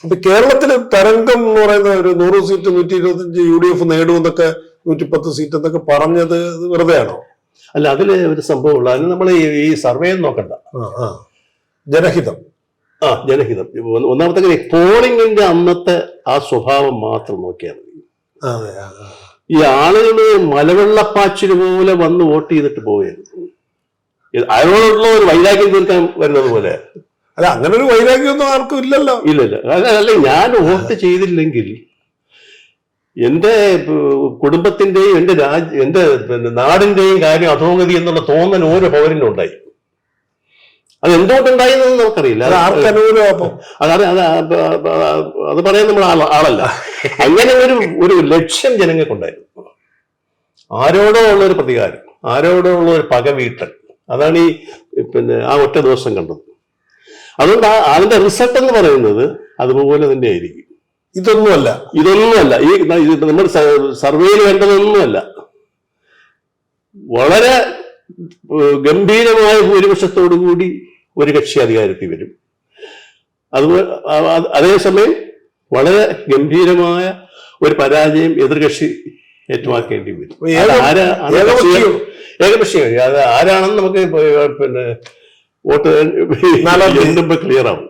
അപ്പൊ കേരളത്തില് തരംഗം എന്ന് പറയുന്ന ഒരു 100 സീറ്റ് 125 UDF നേടുമെന്നൊക്കെ 110 സീറ്റ് എന്നൊക്കെ പറഞ്ഞത് വെറുതെയാണോ? അല്ല, അതില് ഒരു സംഭവമുള്ള അതിന് നമ്മൾ ഈ സർവേ നോക്കണ്ട. ജനഹിതം. ജനഹിതം. ഒന്നാമത്തെ കാര്യം പോളിംഗിന്റെ അന്നത്തെ ആ സ്വഭാവം മാത്രം നോക്കിയാൽ മതി. ഈ ആളുകള് മലവെള്ളപ്പാച്ചില് പോലെ വന്ന് വോട്ട് ചെയ്തിട്ട് പോവുകയായിരുന്നു. അതിനോടുള്ള ഒരു വൈരാഗ്യം തീർക്കാൻ വരുന്നത് പോലെ. അല്ല, അങ്ങനെ ഒരു വൈരാഗ്യമൊന്നും ആർക്കും ഇല്ലല്ലോ. ഇല്ലല്ല. അല്ല, ഞാൻ വോട്ട് ചെയ്തില്ലെങ്കിൽ എന്റെ കുടുംബത്തിന്റെയും എന്റെ നാടിന്റെയും കാര്യം അധോഗതി എന്നുള്ള തോന്നൽ ഓരോ പൗരനും ഉണ്ടായി. അത് എന്തുകൊണ്ടുണ്ടായെന്ന് നമുക്കറിയില്ല. അത് പറയാൻ നമ്മൾ ആളല്ല. അങ്ങനെ ഒരു ലക്ഷ്യം ജനങ്ങൾക്കുണ്ടായിരുന്നു. ആരോടോ ഉള്ള ഒരു പ്രതികാരം, ആരോടോ ഉള്ള ഒരു പകവീട്ടൽ, അതാണ് ഈ ആ ഒറ്റ ദിവസം കണ്ടത്. അതുകൊണ്ട് അതിന്റെ റിസൾട്ട് എന്ന് പറയുന്നത് അതുപോലെ തന്നെ ആയിരിക്കും. ഇതൊന്നുമല്ല ഈ നമ്മൾ സർവേയിൽ വേണ്ടതൊന്നുമല്ല. വളരെ ഗംഭീരമായ ഭൂരിപക്ഷത്തോടു കൂടി ഒരു കക്ഷി അധികാരത്തിൽ വരും. അതേസമയം വളരെ ഗംഭീരമായ ഒരു പരാജയം എതിർകക്ഷി ഏറ്റുവാക്കേണ്ടി വരും. ഏകപക്ഷീയം. അത് ആരാണെന്ന് നമുക്ക് വോട്ട് ക്ലിയർ ആവും.